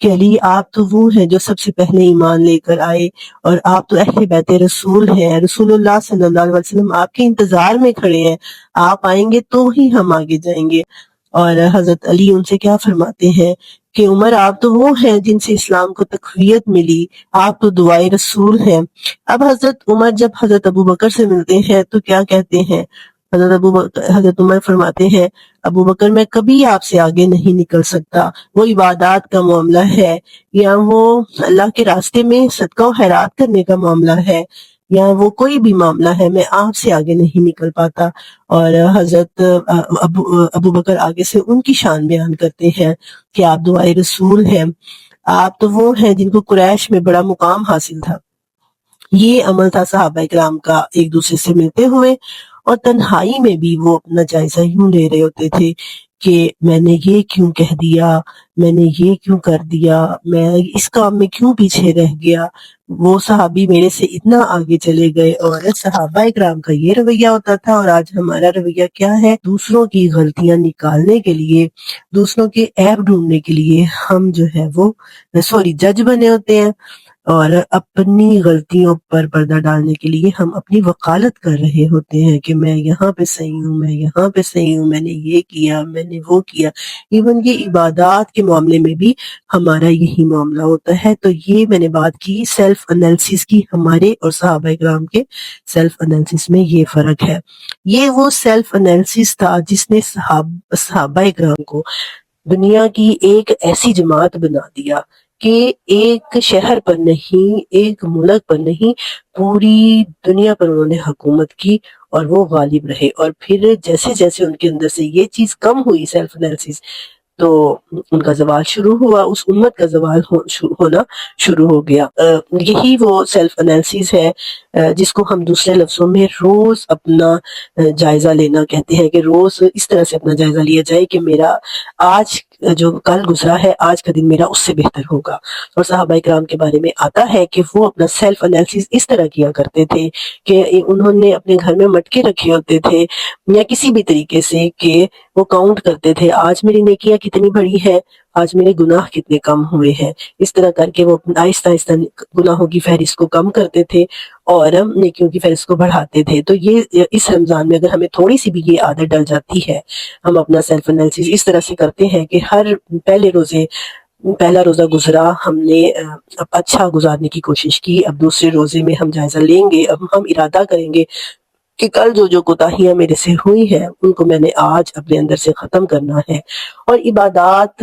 کہ علی آپ تو وہ ہیں جو سب سے پہلے ایمان لے کر آئے، اور آپ تو اہل بیت رسول ہیں، رسول اللہ صلی اللہ علیہ وسلم آپ کے انتظار میں کھڑے ہیں، آپ آئیں گے تو ہی ہم آگے جائیں گے۔ اور حضرت علی ان سے کیا فرماتے ہیں کہ عمر آپ تو وہ ہیں جن سے اسلام کو تقویت ملی، آپ تو دعائے رسول ہیں۔ اب حضرت عمر جب حضرت ابو بکر سے ملتے ہیں تو کیا کہتے ہیں؟ حضرت عمر فرماتے ہیں ابو بکر میں کبھی آپ سے آگے نہیں نکل سکتا، وہ عبادات کا معاملہ ہے یا وہ اللہ کے راستے میں صدقہ و خیرات کرنے کا معاملہ ہے یا وہ کوئی بھی معاملہ ہے، میں آپ سے آگے نہیں نکل پاتا۔ اور حضرت ابو بکر آگے سے ان کی شان بیان کرتے ہیں کہ آپ دعائے رسول ہیں، آپ تو وہ ہیں جن کو قریش میں بڑا مقام حاصل تھا۔ یہ عمل تھا صحابہ کرام کا، ایک دوسرے سے ملتے ہوئے اور تنہائی میں بھی وہ اپنا جائزہ یوں لے رہے ہوتے تھے کہ میں نے یہ کیوں کہہ دیا، میں نے یہ کیوں کر دیا، میں اس کام میں کیوں پیچھے رہ گیا، وہ صحابی میرے سے اتنا آگے چلے گئے۔ اور صحابہ کرام کا یہ رویہ ہوتا تھا، اور آج ہمارا رویہ کیا ہے؟ دوسروں کی غلطیاں نکالنے کے لیے، دوسروں کے عیب ڈھونڈنے کے لیے ہم جو ہے وہ جج بنے ہوتے ہیں، اور اپنی غلطیوں پر پردہ ڈالنے کے لیے ہم اپنی وکالت کر رہے ہوتے ہیں کہ میں یہاں پہ صحیح ہوں، میں یہاں پہ صحیح ہوں، میں نے یہ کیا، میں نے وہ کیا۔ ایون یہ عبادات کے معاملے میں بھی ہمارا یہی معاملہ ہوتا ہے۔ تو یہ میں نے بات کی سیلف انالیسس کی، ہمارے اور صحابہ کرام کے سیلف انالیسس میں یہ فرق ہے۔ یہ وہ سیلف انالیسس تھا جس نے صحابہ کرام کو دنیا کی ایک ایسی جماعت بنا دیا کہ ایک شہر پر نہیں، ایک ملک پر نہیں، پوری دنیا پر انہوں نے حکومت کی اور وہ غالب رہے۔ اور پھر جیسے جیسے ان کے اندر سے یہ چیز کم ہوئی، سیلف انالیسس، تو ان کا زوال شروع ہوا، اس امت کا زوال ہونا شروع ہو گیا۔ یہی وہ سیلف انالیسس ہے جس کو ہم دوسرے لفظوں میں روز اپنا جائزہ لینا کہتے ہیں، کہ روز اس طرح سے اپنا جائزہ لیا جائے کہ میرا آج جو کل گزرا ہے، آج کا دن میرا اس سے بہتر ہوگا۔ اور صحابہ کرام کے بارے میں آتا ہے کہ وہ اپنا سیلف انالیسس اس طرح کیا کرتے تھے کہ انہوں نے اپنے گھر میں مٹکے رکھے ہوتے تھے یا کسی بھی طریقے سے کہ وہ کاؤنٹ کرتے تھے آج میری نیکیاں کتنی بڑی ہے، آج میرے گناہ کتنے کم ہوئے ہیں۔ اس طرح کر کے وہ آہستہ آہستہ گناہوں کی فہرست کو کم کرتے تھے اور نیکیوں کی فہرست کو بڑھاتے تھے۔ تو یہ اس رمضان میں اگر ہمیں تھوڑی سی بھی یہ عادت ڈل جاتی ہے، ہم اپنا سیلف انالیسس اس طرح سے کرتے ہیں کہ ہر پہلا روزہ گزرا، ہم نے اب اچھا گزارنے کی کوشش کی، اب دوسرے روزے میں ہم جائزہ لیں گے، اب ہم ارادہ کریں گے کہ کل جو کوتاہیاں میرے سے ہوئی ہیں ان کو میں نے آج اپنے اندر سے ختم کرنا ہے۔ اور عبادات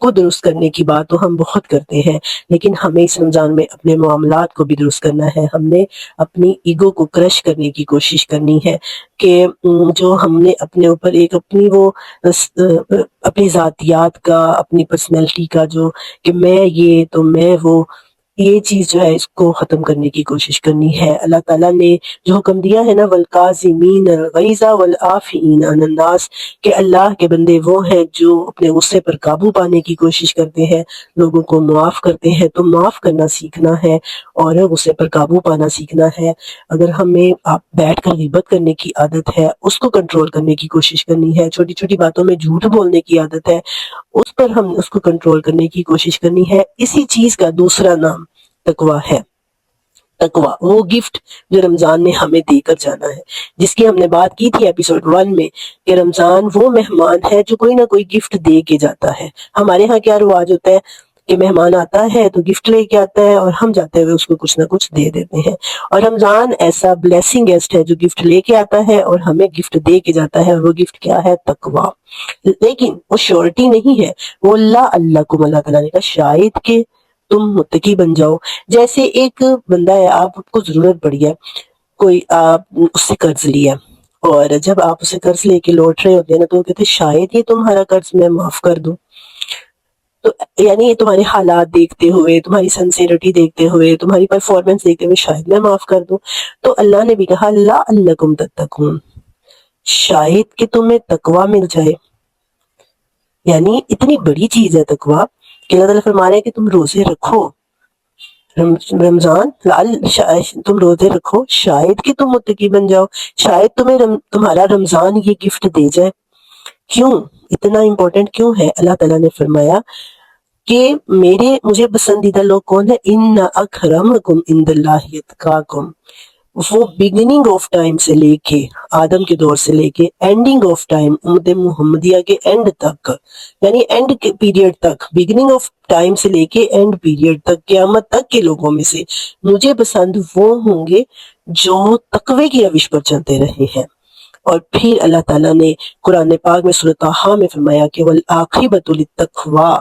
کو درست کرنے کی بات تو ہم بہت کرتے ہیں، لیکن ہمیں اس رمضان میں اپنے معاملات کو بھی درست کرنا ہے۔ ہم نے اپنی ایگو کو کرش کرنے کی کوشش کرنی ہے کہ جو ہم نے اپنے اوپر ایک اپنی ذاتیات کا، اپنی پرسنالٹی کا جو کہ میں یہ تو میں وہ، یہ چیز جو ہے اس کو ختم کرنے کی کوشش کرنی ہے۔ اللہ تعالیٰ نے جو حکم دیا ہے نا، وَالْقَاظِمِينَ الْغَيْظَ وَالْعَافِينَ عَنِ النَّاسِ، کہ اللہ کے بندے وہ ہیں جو اپنے غصے پر قابو پانے کی کوشش کرتے ہیں، لوگوں کو معاف کرتے ہیں۔ تو معاف کرنا سیکھنا ہے اور غصے پر قابو پانا سیکھنا ہے۔ اگر ہمیں بیٹھ کر غیبت کرنے کی عادت ہے، اس کو کنٹرول کرنے کی کوشش کرنی ہے۔ چھوٹی چھوٹی باتوں میں جھوٹ بولنے کی عادت ہے، اس پر ہم اس کو کنٹرول کرنے کی کوشش کرنی ہے۔ اسی چیز کا دوسرا نام تقویٰ ہے۔ تقویٰ وہ گفٹ جو رمضان نے ہمیں دے کر جانا ہے، جس کی ہم نے بات کی تھی ایپیسوڈ 1 میں، کہ رمضان وہ مہمان ہے جو کوئی نہ کوئی گفٹ دے کے جاتا ہے۔ ہمارے ہاں کیا رواج ہوتا ہے کہ مہمان آتا ہے تو گفٹ لے کے آتا ہے اور ہم جاتے ہوئے اس کو کچھ نہ کچھ دے دیتے ہیں۔ اور رمضان ایسا بلیسنگ گیسٹ ہے جو گفٹ لے کے آتا ہے اور ہمیں گفٹ دے کے جاتا ہے، اور وہ گفٹ کیا ہے؟ تقویٰ۔ لیکن وہ شیورٹی نہیں ہے، وہ اللہ اللہ تعالیٰ نے کہا شاید کہ تم متقی بن جاؤ۔ جیسے ایک بندہ ہے، آپ کو ضرورت پڑی ہے، کوئی آپ اس سے قرض لیا، اور جب آپ اسے قرض لے کے لوٹ رہے ہوتے ہیں نا، تو وہ کہتے ہیں شاید یہ تمہارا قرض میں معاف کر دوں۔ تو یعنی یہ تمہارے حالات دیکھتے ہوئے، تمہاری سنسیئرٹی دیکھتے ہوئے، تمہاری پرفارمنس دیکھتے ہوئے شاید میں معاف کر دوں۔ تو اللہ نے بھی کہا لعلکم تتقون، شاید کہ تمہیں تقویٰ مل جائے۔ یعنی اتنی بڑی چیز ہے تقویٰ کہ اللہ تعالیٰ فرما رہے ہیں کہ تم روزے رکھو، رمضان تم روزے رکھو، شاید کہ تم متقی بن جاؤ، شاید تمہیں تمہارا رمضان یہ گفٹ دے جائے۔ کیوں اتنا امپورٹنٹ کیوں ہے؟ اللہ تعالیٰ نے فرمایا کہ مجھے پسندیدہ لوگ کون ہے؟ ان اکرمکم عند اللہ اتقاکم، وہ بگننگ آف ٹائم سے لے کے آدم کے دور سے لے کے اینڈنگ آف ٹائم امت محمدیہ کے اینڈ تک، یعنی اینڈ کے پیریڈ تک، بگننگ آف ٹائم سے لے کے اینڈ پیریڈ تک، قیامت تک کے لوگوں میں سے مجھے پسند وہ ہوں گے جو تقوی کی روش پر چلتے رہے ہیں۔ اور پھر اللہ تعالیٰ نے قرآن پاک میں سورۃ طٰہٰ میں فرمایا کہ والعاقبۃ للتقویٰ،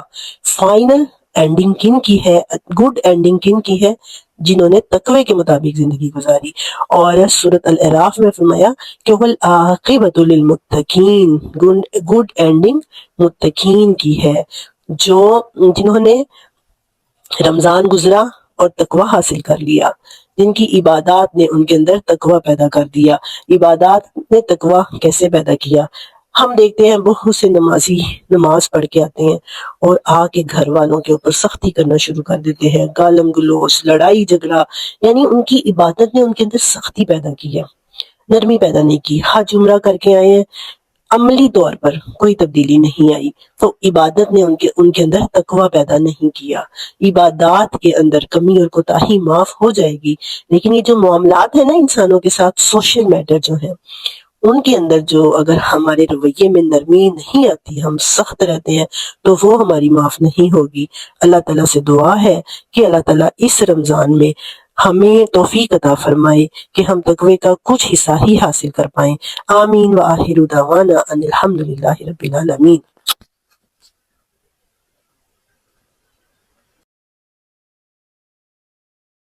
فائنل اینڈنگ کن کی ہے، گڈ اینڈنگ کن کی ہے؟ جنہوں نے تقوی کے مطابق زندگی گزاری۔ اور سورۃ الاعراف میں فرمایا کہ والعاقبۃ للمتقین، گڈ اینڈنگ متقین کی ہے، جنہوں نے رمضان گزرا اور تقوی حاصل کر لیا، جن کی عبادات نے ان کے اندر تقوی پیدا کر دیا۔ عبادات نے تقوی کیسے پیدا کیا؟ ہم دیکھتے ہیں بہت سے نمازی نماز پڑھ کے آتے ہیں اور آ کے گھر والوں کے اوپر سختی کرنا شروع کر دیتے ہیں، گالم گلوچ، لڑائی جھگڑا، یعنی ان کی عبادت نے ان کے اندر سختی پیدا کی ہے، نرمی پیدا نہیں کی۔ حج عمرہ کر کے آئے ہیں، عملی طور پر کوئی تبدیلی نہیں آئی، تو عبادت نے ان کے اندر تقوی پیدا نہیں کیا۔ عبادات کے اندر کمی اور کوتاہی معاف ہو جائے گی، لیکن یہ جو معاملات ہیں نا انسانوں کے ساتھ، سوشل میٹر جو ہیں، ان کے اندر جو اگر ہمارے رویے میں نرمی نہیں آتی، ہم سخت رہتے ہیں، تو وہ ہماری معاف نہیں ہوگی۔ اللہ تعالیٰ سے دعا ہے کہ اللہ تعالیٰ اس رمضان میں ہمیں توفیق عطا فرمائے کہ ہم تقوی کا کچھ حصہ ہی حاصل کر پائیں۔ آمین وآخر دعوانا ان الحمدللہ رب العالمین۔